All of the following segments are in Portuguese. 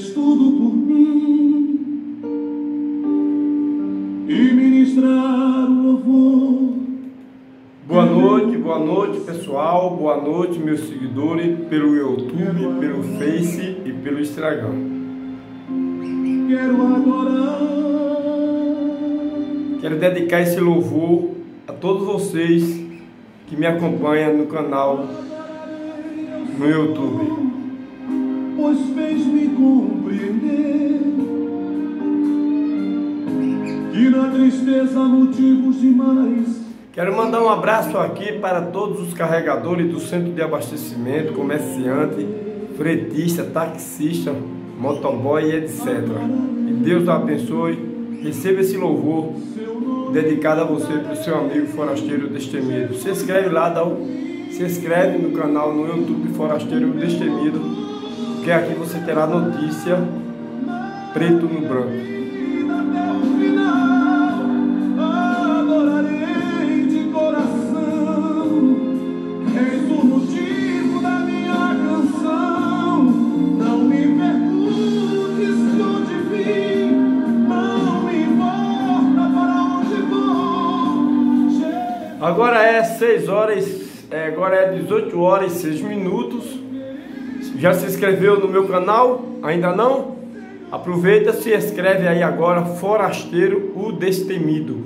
fez tudo por mim e ministrar o louvor. Boa noite pessoal, boa noite meus seguidores pelo YouTube, pelo Face e pelo Instagram. Quero adorar. Quero dedicar esse louvor a todos vocês que me acompanham no canal no YouTube. Pois fez-me compreender que na tristeza há motivos demais. Quero mandar um abraço aqui para todos os carregadores do centro de abastecimento, comerciante, fretista, taxista, motoboy e etc. Que Deus o abençoe. Receba esse louvor dedicado a você, para o seu amigo Forasteiro Destemido. Se inscreve lá, se inscreve no canal no YouTube Forasteiro Destemido, que aqui você terá notícia preto no branco. Agora é 6 horas, agora é 18 horas e 6 minutos. Já se inscreveu no meu canal? Ainda não? Aproveita, se inscreve aí agora, Forasteiro o Destemido.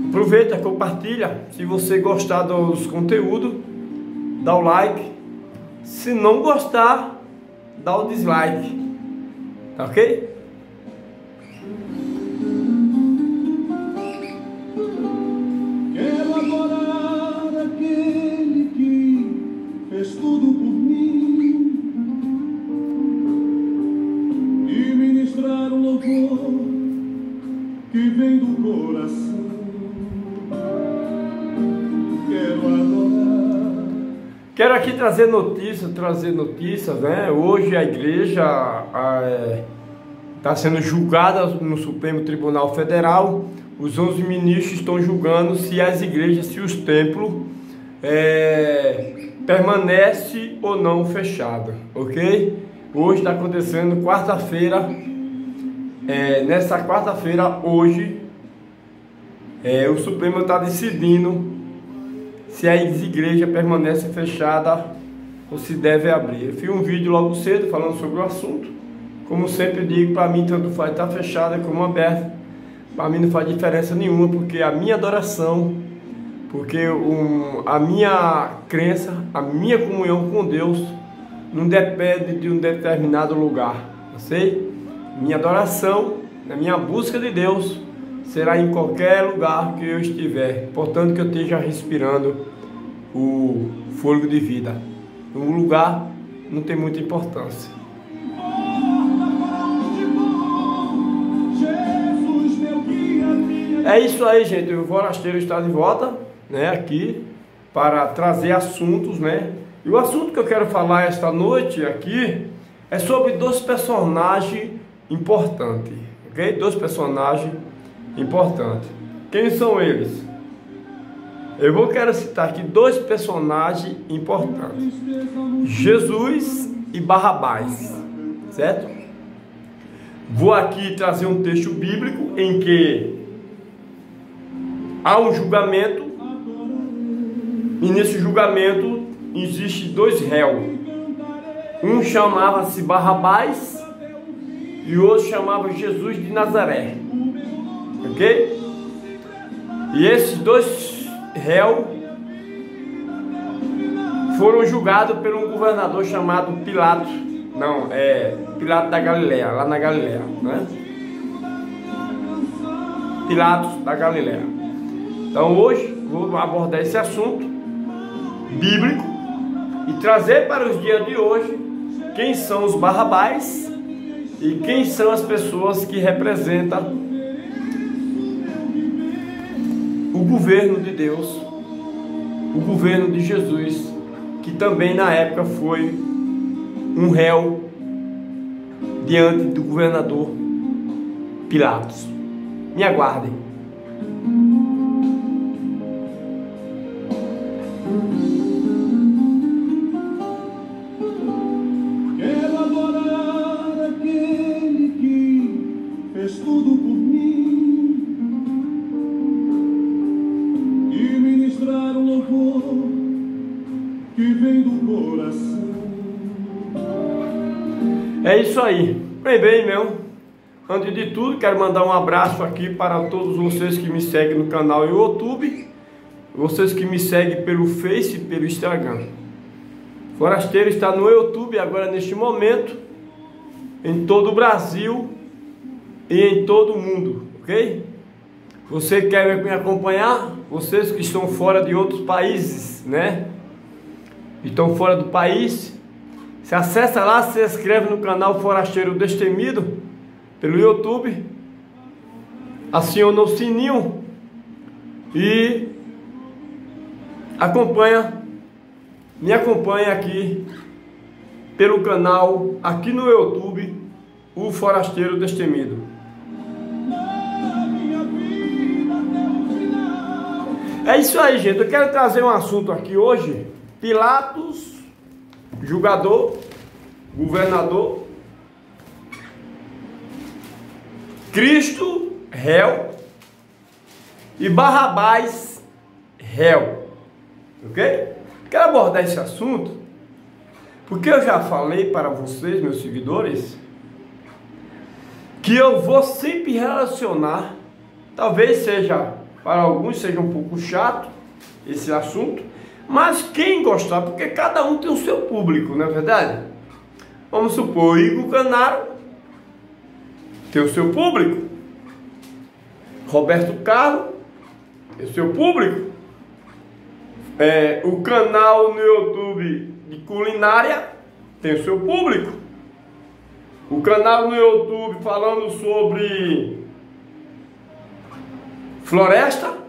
Aproveita, compartilha. Se você gostar dos conteúdos, dá o like. Se não gostar, dá o dislike. Tá ok? Tudo por mim e ministrar o louvor que vem do coração. Quero adorar. Quero aqui trazer notícias, né? Hoje a igreja está sendo julgada no Supremo Tribunal Federal. Os 11 ministros estão julgando se as igrejas, se os templos permanece ou não fechada, ok? Hoje está acontecendo quarta-feira, nessa quarta-feira, hoje, o Supremo está decidindo se as igrejas permanecem fechadas ou se deve abrir. Eu fiz um vídeo logo cedo falando sobre o assunto. Como sempre digo, para mim tanto faz estar fechada como aberta. Para mim não faz diferença nenhuma, porque a minha adoração, porque a minha crença, a minha comunhão com Deus não depende de um determinado lugar, eu sei? Minha adoração, a minha busca de Deus será em qualquer lugar que eu estiver, portanto que eu esteja respirando o fôlego de vida. Um lugar não tem muita importância. É isso aí, gente, o Forasteiro está de volta, né, aqui para trazer assuntos, né? E o assunto que eu quero falar esta noite aqui é sobre dois personagens importantes, ok? Dois personagens importantes. Quem são eles? Quero citar aqui dois personagens importantes: Jesus e Barrabás, certo? Vou aqui trazer um texto bíblico em que há um julgamento. E nesse julgamento existe dois réus. Um chamava-se Barrabás e o outro chamava Jesus de Nazaré. Ok? E esses dois réus foram julgados por um governador chamado Pilatos. Não, Pilatos da Galileia, lá na Galileia, né? Pilatos da Galileia. Então hoje vou abordar esse assunto bíblico e trazer para os dias de hoje quem são os Barrabás e quem são as pessoas que representam o governo de Deus, o governo de Jesus, que também na época foi um réu diante do governador Pilatos. Me aguardem. Quero adorar aqui que vem do coração. É isso aí. Bem, meu. Antes de tudo, quero mandar um abraço aqui para todos vocês que me seguem no canal no YouTube, vocês que me seguem pelo Face e pelo Instagram. Forasteiro está no YouTube agora neste momento, em todo o Brasil e em todo o mundo, ok? Você quer me acompanhar? Vocês que estão fora de outros países, né? Estão fora do país, se acessa lá, se inscreve no canal Forasteiro Destemido pelo YouTube, aciona o sininho e me acompanha aqui pelo canal, aqui no YouTube, o Forasteiro Destemido. É isso aí, gente. Eu quero trazer um assunto aqui hoje. Pilatos, julgador, governador, Cristo, réu, e Barrabás, réu, ok? Quero abordar esse assunto, porque eu já falei para vocês, meus seguidores, que eu vou sempre relacionar, talvez seja, para alguns seja um pouco chato, esse assunto, mas quem gostar, porque cada um tem o seu público, não é verdade? Vamos supor, Igor Canaro tem o seu público, Roberto Carlos tem o seu público, o canal no YouTube de culinária tem o seu público, o canal no YouTube falando sobre floresta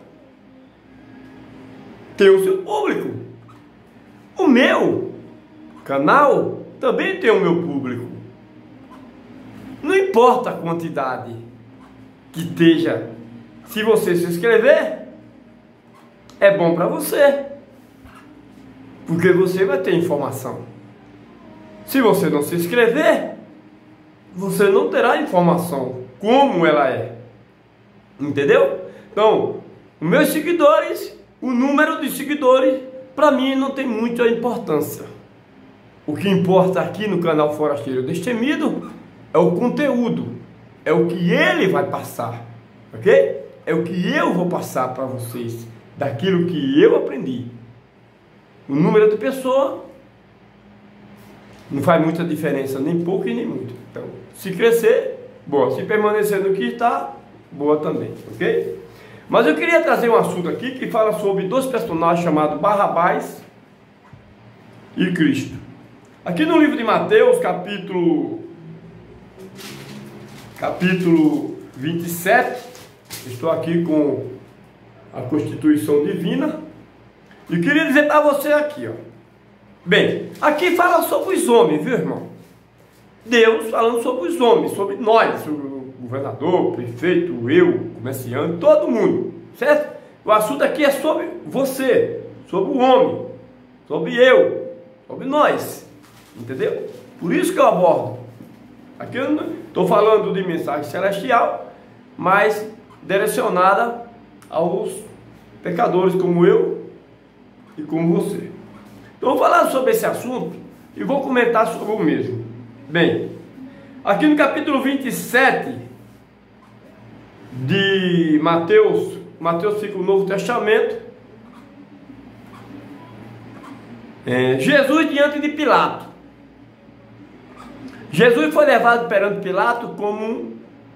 tem o seu público. O meu canal também tem o meu público. Não importa a quantidade que esteja, se você se inscrever, é bom para você, porque você vai ter informação. Se você não se inscrever, você não terá informação como ela é. Entendeu? Então, os meus seguidores, o número de seguidores, para mim não tem muita importância. O que importa aqui no canal Forasteiro Destemido é o conteúdo, é o que ele vai passar, ok? É o que eu vou passar para vocês, daquilo que eu aprendi. O número de pessoas não faz muita diferença, nem pouco e nem muito. Então, se crescer, boa. Se permanecer no que está, boa também, ok? Mas eu queria trazer um assunto aqui que fala sobre dois personagens chamados Barrabás e Cristo. Aqui no livro de Mateus, capítulo 27, estou aqui com a Constituição Divina e queria dizer para você aqui, ó. Bem, aqui fala sobre os homens, viu, irmão? Deus falando sobre os homens, sobre nós, sobre o governador, o prefeito, eu, comerciante, todo mundo, certo? O assunto aqui é sobre você, sobre o homem, sobre eu, sobre nós, entendeu? Por isso que eu abordo. Aqui eu não estou falando de mensagem celestial, mas direcionada aos pecadores como eu e como você. Então eu vou falar sobre esse assunto e vou comentar sobre o mesmo. Bem, aqui no capítulo 27 de Mateus fica o Novo Testamento, Jesus diante de Pilato. Jesus foi levado perante Pilato como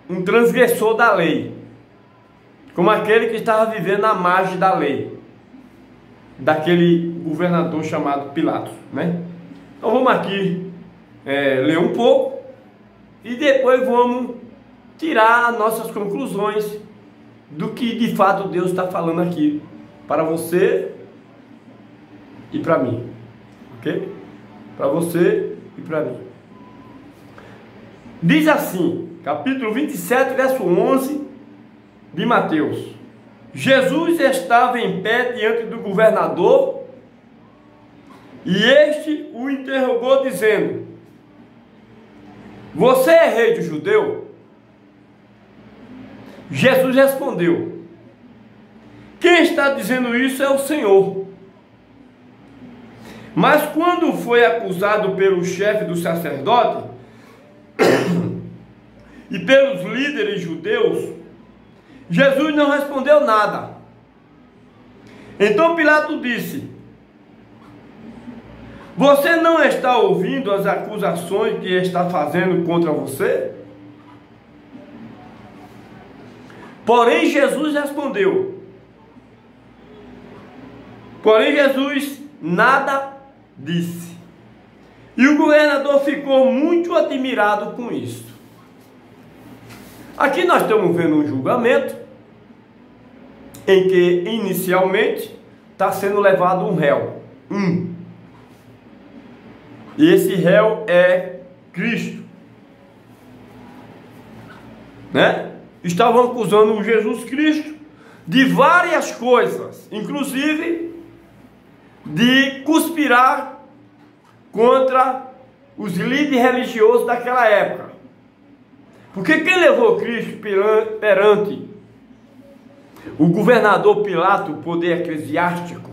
um transgressor da lei, como aquele que estava vivendo à margem da lei, daquele governador chamado Pilatos, né? Então vamos aqui ler um pouco e depois vamos tirar nossas conclusões do que de fato Deus está falando aqui para você e para mim, ok? Para você e para mim. Diz assim, capítulo 27, verso 11 de Mateus: Jesus estava em pé diante do governador e este o interrogou dizendo: você é rei dos judeus? Jesus respondeu: quem está dizendo isso é o Senhor. Mas quando foi acusado pelo chefe do sacerdote e pelos líderes judeus, Jesus não respondeu nada. Então Pilato disse: você não está ouvindo as acusações que está fazendo contra você? Porém Jesus respondeu. Porém Jesus nada disse. E o governador ficou muito admirado com isso. Aqui nós estamos vendo um julgamento em que inicialmente está sendo levado um réu. E esse réu é Cristo, né? Estavam acusando Jesus Cristo de várias coisas, inclusive de conspirar contra os líderes religiosos daquela época. Porque quem levou Cristo perante o governador Pilato, o poder eclesiástico,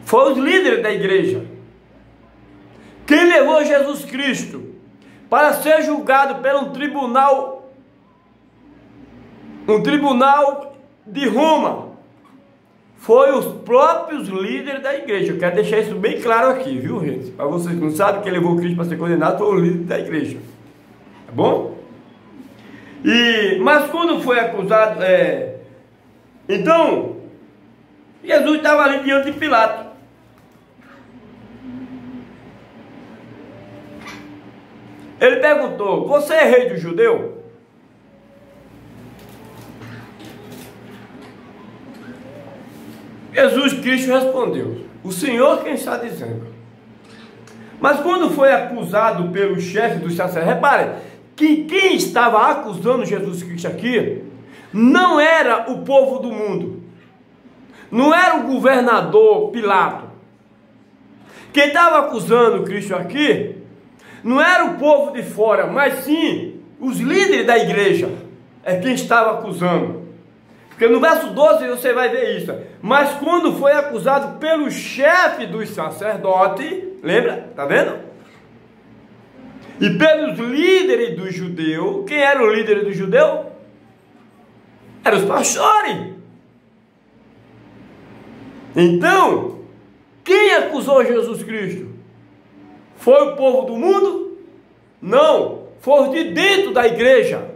foi os líderes da igreja. Quem levou Jesus Cristo para ser julgado por um tribunal de Roma, foi os próprios líderes da igreja. Eu quero deixar isso bem claro aqui, viu, gente? Para vocês que não sabem, quem levou Cristo para ser condenado foi o líder da igreja. Tá bom? Mas quando foi acusado, então, Jesus estava ali diante de Pilato. Ele perguntou: você é rei dos judeus? Jesus Cristo respondeu: o Senhor quem está dizendo. Mas quando foi acusado pelo chefe dos sacerdotes, repare que quem estava acusando Jesus Cristo aqui não era o povo do mundo, não era o governador Pilato. Quem estava acusando Cristo aqui não era o povo de fora, mas sim os líderes da igreja é quem estava acusando. Porque no verso 12 você vai ver isso. Mas quando foi acusado pelo chefe dos sacerdotes, lembra? Está vendo? E pelos líderes dos judeus, quem era o líder dos judeus? Eram os pastores. Então, quem acusou Jesus Cristo? Foi o povo do mundo? Não, foi os de dentro da igreja.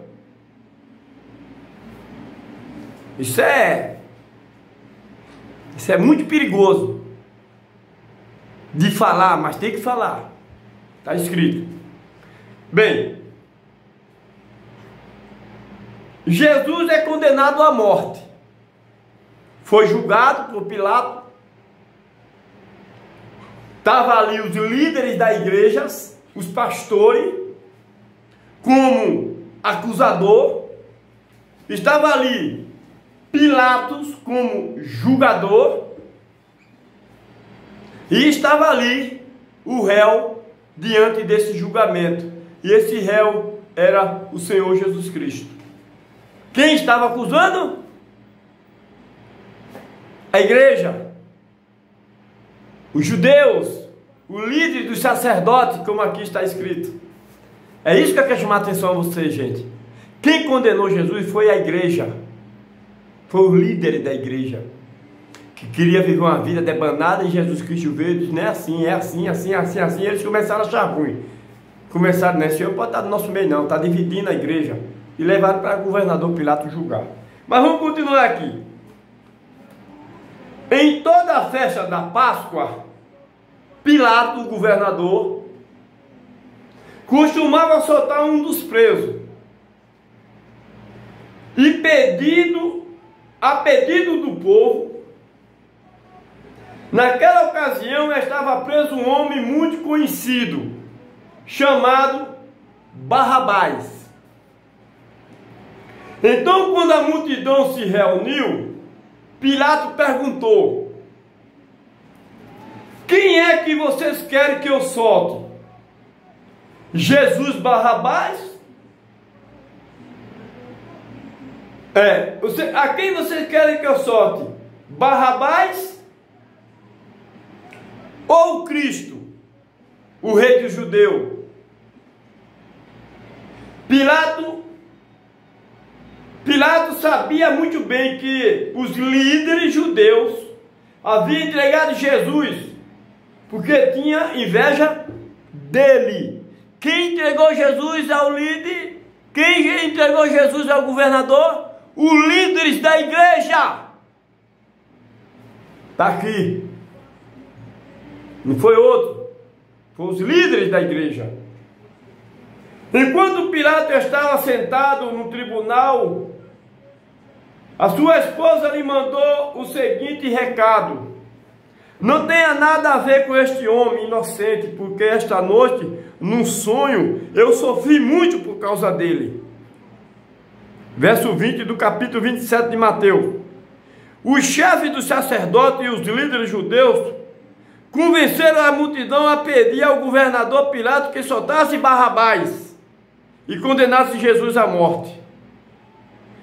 Isso é muito perigoso de falar, mas tem que falar. Está escrito. Bem, Jesus é condenado à morte. Foi julgado por Pilato. Estavam ali os líderes da igreja, os pastores, como acusador. Estava ali Pilatos como julgador. E estava ali o réu diante desse julgamento. E esse réu era o Senhor Jesus Cristo. Quem estava acusando? A igreja. Os judeus, o líder dos sacerdotes, como aqui está escrito. É isso que eu quero chamar a atenção a vocês, gente. Quem condenou Jesus foi a igreja. Foi o líder da igreja. Que queria viver uma vida debanada e Jesus Cristo veio e disse: não é assim, é assim, assim, assim, assim. E eles começaram a achar ruim. Começaram, né? O Senhor pode estar no nosso meio não, está dividindo a igreja. E levaram para o governador Pilato julgar. Mas vamos continuar aqui. Em toda a festa da Páscoa, Pilato, o governador, costumava soltar um dos presos. E a pedido do povo, naquela ocasião estava preso um homem muito conhecido, chamado Barrabás. Então, quando a multidão se reuniu, Pilato perguntou: quem é que vocês querem que eu solte? Jesus Barrabás? A quem vocês querem que eu solte? Barrabás ou Cristo, o rei dos judeus? Pilato sabia muito bem que os líderes judeus haviam entregado Jesus, porque tinha inveja dele. Quem entregou Jesus ao líder? Quem entregou Jesus ao governador? Os líderes da igreja. Está aqui. Não foi outro. Foi os líderes da igreja. Enquanto Pilato estava sentado no tribunal, a sua esposa lhe mandou o seguinte recado: não tenha nada a ver com este homem inocente, porque esta noite, num sonho, eu sofri muito por causa dele. Verso 20 do capítulo 27 de Mateus. Os chefes dos sacerdotes e os líderes judeus convenceram a multidão a pedir ao governador Pilato que soltasse Barrabás e condenasse Jesus à morte.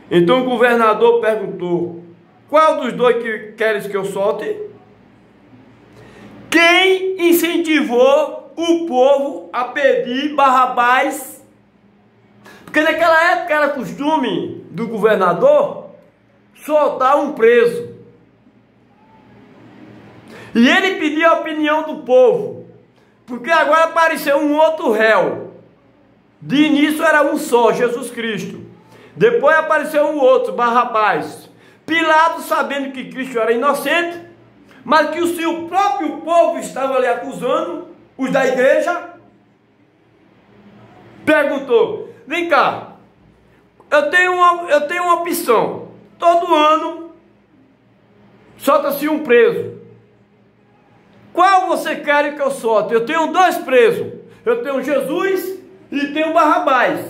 Então o governador perguntou: qual dos dois que queres que eu solte? Quem incentivou o povo a pedir Barrabás? Porque naquela época era costume do governador soltar um preso. E ele pediu a opinião do povo, porque agora apareceu um outro réu. De início era um só, Jesus Cristo. Depois apareceu um outro, Barrabás. Pilato, sabendo que Cristo era inocente, mas que o seu próprio povo estava ali acusando, os da igreja, perguntou: vem cá, eu tenho uma opção. Todo ano solta-se um preso. Qual você quer que eu solte? Eu tenho dois presos. Eu tenho Jesus e tenho Barrabás.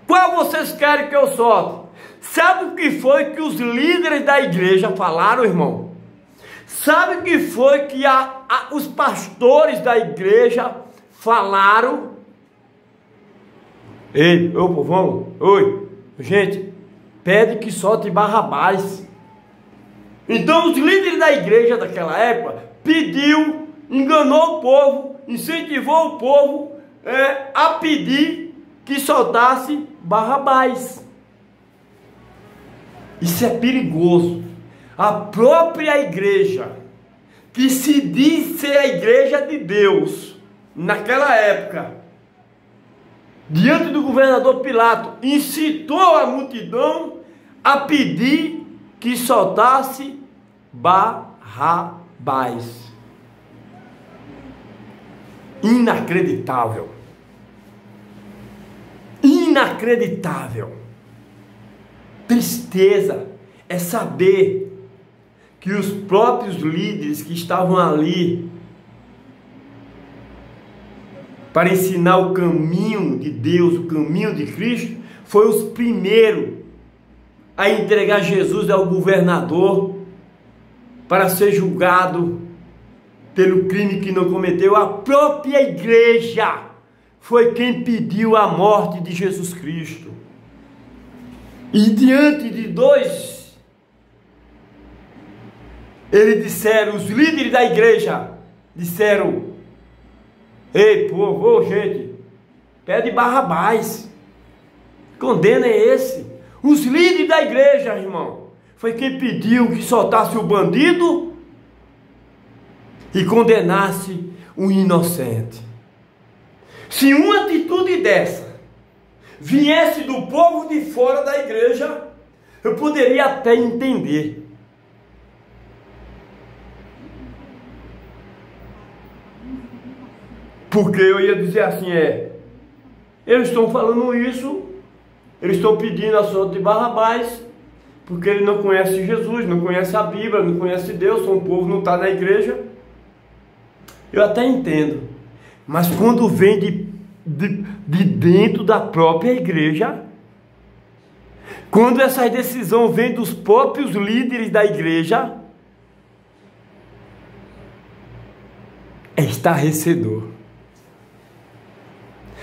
Qual vocês querem que eu solte? Sabe o que foi que os líderes da igreja falaram, irmão? Sabe o que foi que os pastores da igreja falaram? Ei, ô povão, oi, gente, pede que solte Barrabás. Então os líderes da igreja daquela época pediu, enganou o povo, incentivou o povo a pedir que soltasse Barrabás. Isso é perigoso. A própria igreja, que se diz ser a igreja de Deus, naquela época, diante do governador Pilato, incitou a multidão a pedir que soltasse Barrabás. Inacreditável. Inacreditável. Tristeza é saber que os próprios líderes que estavam ali para ensinar o caminho de Deus, o caminho de Cristo, foram os primeiros a entregar Jesus ao governador para ser julgado pelo crime que não cometeu. A própria igreja foi quem pediu a morte de Jesus Cristo. E diante de dois, eles disseram, os líderes da igreja disseram: ei, povo, gente, pede Barrabás, condena esse. Os líderes da igreja, irmão, foi quem pediu que soltasse o bandido e condenasse o inocente. Se uma atitude dessa viesse do povo de fora da igreja, eu poderia até entender. Porque eu ia dizer assim, eles estão falando isso, eles estão pedindo a solta de Barrabás, porque ele não conhece Jesus, não conhece a Bíblia, não conhece Deus, o povo não está na igreja. Eu até entendo, mas quando vem de dentro da própria igreja, quando essa decisão vem dos próprios líderes da igreja, é estarrecedor.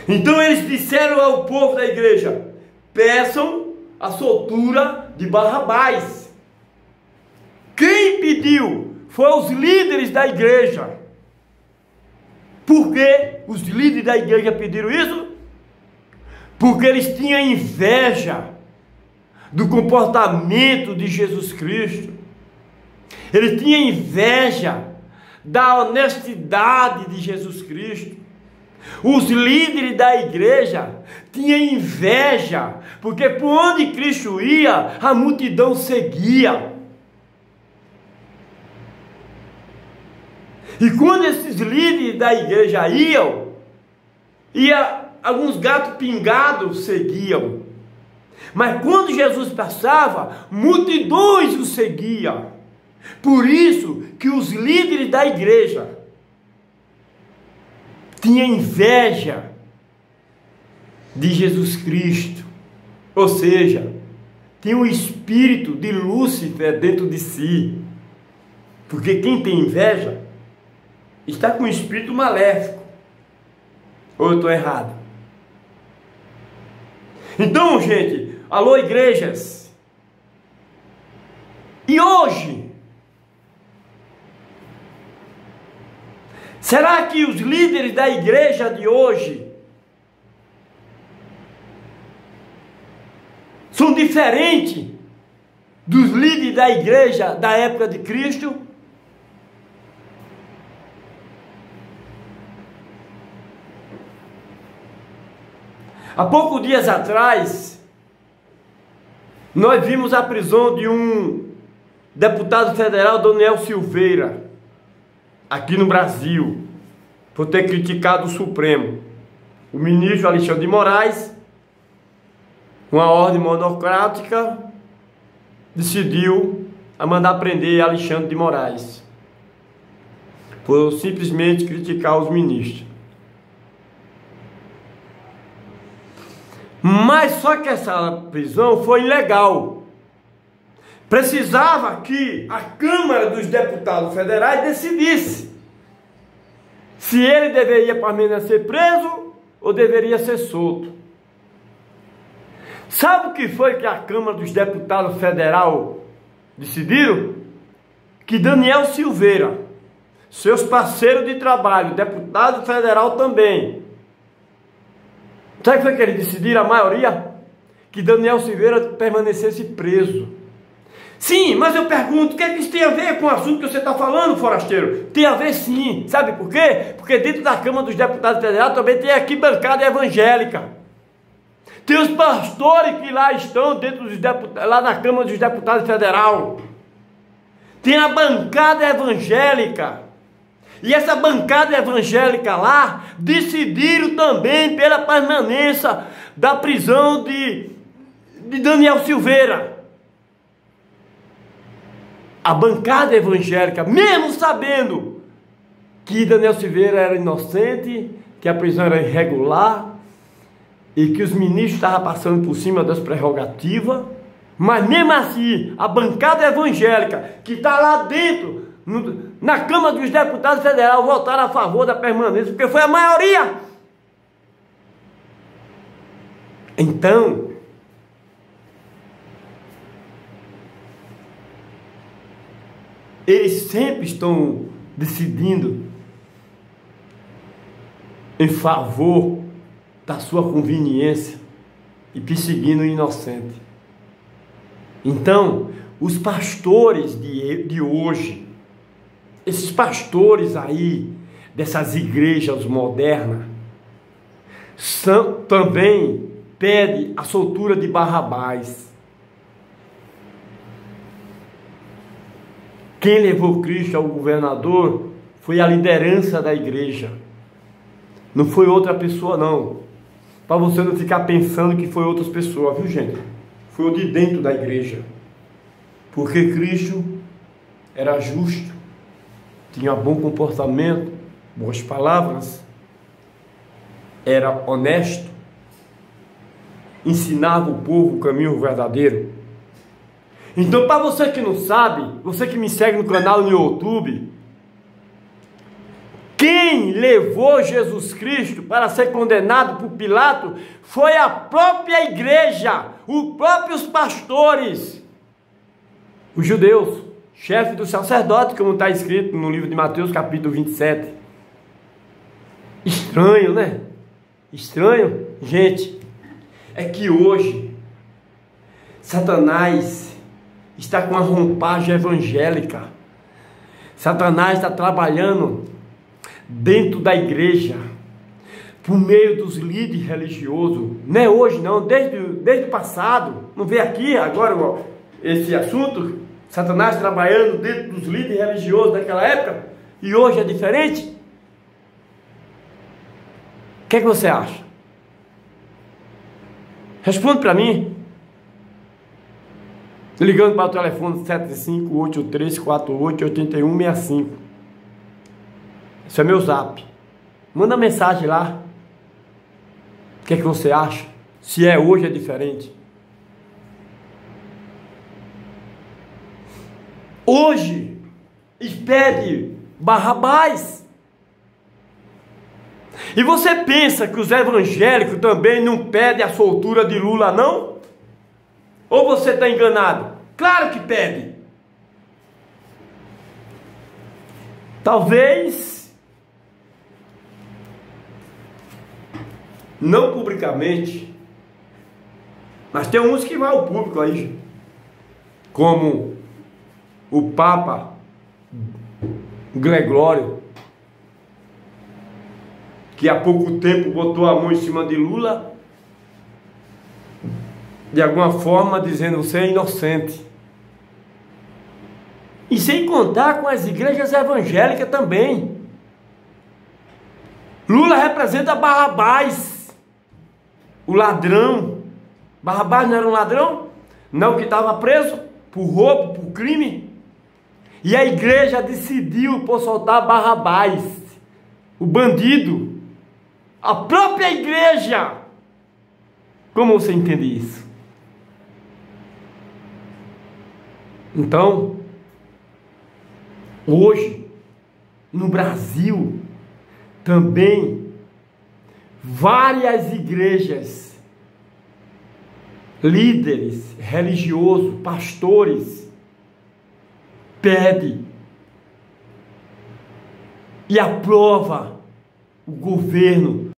Então eles disseram ao povo da igreja: peçam a soltura de Barrabás. Quem pediu foi os líderes da igreja. Por que os líderes da igreja pediram isso? Porque eles tinham inveja do comportamento de Jesus Cristo. Eles tinham inveja da honestidade de Jesus Cristo. Os líderes da igreja tinham inveja, porque por onde Cristo ia, a multidão seguia. E quando esses líderes da igreja iam, alguns gatos pingados seguiam. Mas quando Jesus passava, multidões o seguiam. Por isso que os líderes da igreja tinham inveja de Jesus Cristo. Ou seja, tinha um espírito de Lúcifer dentro de si. Porque quem tem inveja está com um espírito maléfico. Ou eu estou errado? Então, gente, alô igrejas. E hoje, será que os líderes da igreja de hoje são diferentes dos líderes da igreja da época de Cristo? Há poucos dias atrás, nós vimos a prisão de um deputado federal, Daniel Silveira, aqui no Brasil, por ter criticado o Supremo. O ministro Alexandre de Moraes, uma ordem monocrática, decidiu a mandar prender Alexandre de Moraes, por simplesmente criticar os ministros. Mas só que essa prisão foi ilegal. Precisava que a Câmara dos Deputados Federais decidisse se ele deveria permanecer preso ou deveria ser solto. Sabe o que foi que a Câmara dos Deputados Federal decidiram? Que Daniel Silveira, seus parceiros de trabalho, deputado federal também, sabe o que foi que eles decidiram, a maioria? Que Daniel Silveira permanecesse preso. Sim, mas eu pergunto, o que é que isso tem a ver com o assunto que você está falando, forasteiro? Tem a ver sim, sabe por quê? Porque dentro da Câmara dos Deputados Federais também tem aqui bancada evangélica. Tem os pastores que lá estão dentro dos lá na Câmara dos Deputados Federal. Tem a bancada evangélica. E essa bancada evangélica lá decidiram também pela permanência da prisão de Daniel Silveira. A bancada evangélica, mesmo sabendo que Daniel Silveira era inocente, que a prisão era irregular e que os ministros estavam passando por cima das prerrogativas, mas mesmo assim, a bancada evangélica que está lá dentro, na Câmara dos Deputados Federais, votaram a favor da permanência, porque foi a maioria. Então, eles sempre estão decidindo em favor da sua conveniência e perseguindo o inocente. Então, os pastores de hoje, esses pastores aí, dessas igrejas modernas, também pedem a soltura de Barrabás. Quem levou Cristo ao governador foi a liderança da igreja. Não foi outra pessoa, não. Para você não ficar pensando que foi outras pessoas, viu, gente? Foi o de dentro da igreja. Porque Cristo era justo, tinha bom comportamento, boas palavras, era honesto, ensinava o povo o caminho verdadeiro. Então, para você que não sabe, você que me segue no canal no YouTube, quem levou Jesus Cristo para ser condenado por Pilatos foi a própria igreja, os próprios pastores, os judeus, chefe do sacerdote, como está escrito no livro de Mateus, capítulo 27. Estranho, né? Estranho, gente, é que hoje Satanás está com uma roupagem evangélica. Satanás está trabalhando dentro da igreja, por meio dos líderes religiosos. Não é hoje não, desde o passado. Não vê aqui agora esse assunto? Satanás trabalhando dentro dos líderes religiosos daquela época, e hoje é diferente? O que você acha? Responde para mim. Ligando para o telefone 7583488165. Esse é meu zap. Manda mensagem lá. O que você acha? Se é hoje é diferente. Hoje pede Barrabás. E você pensa que os evangélicos também não pedem a soltura de Lula, não? Ou você está enganado? Claro que pede. Talvez não publicamente, mas tem uns que vai ao público aí, como o Papa Gregório, que há pouco tempo botou a mão em cima de Lula, de alguma forma dizendo: você é inocente. E sem contar com as igrejas evangélicas também. Lula representa Barrabás, o ladrão. Barrabás não era um ladrão? Não, que estava preso por roubo, por crime. E a igreja decidiu por soltar Barrabás, o bandido. A própria igreja. Como você entende isso? Então, hoje, no Brasil, também, várias igrejas, líderes religiosos, pastores, pedem e aprova o governo